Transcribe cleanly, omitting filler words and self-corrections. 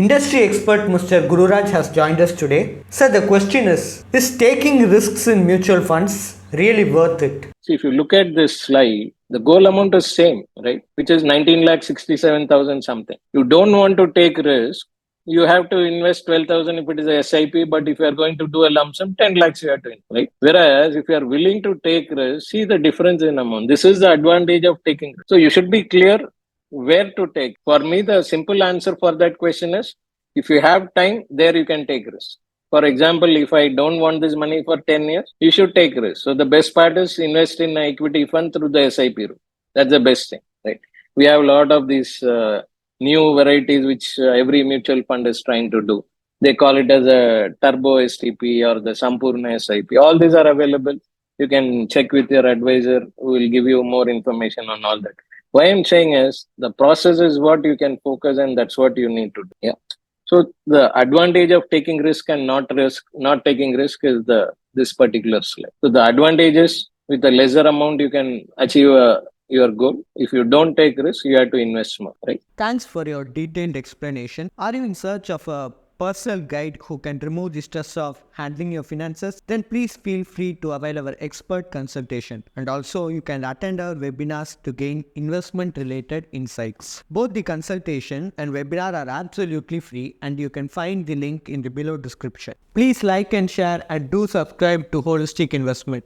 Industry expert Mr. Gururaj has joined us today. Sir, the question is taking risks in mutual funds really worth it? See, if you look at this slide, the goal amount is same, right? Which is 19 lakh 67,000 something. You don't want to take risk. You have to invest 12,000 if it is a SIP, but if you are going to do a lump sum, 10 lakhs you have to invest, right? Whereas if you are willing to take risk, see the difference in amount. This is the advantage of taking risk. So you should be clear where to take. For me, the simple answer for that question is if you have time, there you can take risk. For example, if I don't want this money for 10 years, you should take risk. So the best part is invest in an equity fund through the SIP route. That's the best thing, right? We have a lot of these new varieties which every mutual fund is trying to do. They call it as a turbo STP or the Sampurna SIP. All these are available. You can check with your advisor who will give you more information on all that. Why I'm saying is the process is what you can focus and that's what you need to do. Yeah. So the advantage of taking risk and not taking risk is this particular slide. So the advantage is with a lesser amount you can achieve your goal. If you don't take risk, you have to invest more, right? Thanks for your detailed explanation. Are you in search of a personal guide who can remove the stress of handling your finances? Then please feel free to avail our expert consultation. And also you can attend our webinars to gain investment related insights. Both the consultation and webinar are absolutely free and you can find the link in the below description. Please like and share and do subscribe to Holistic Investment.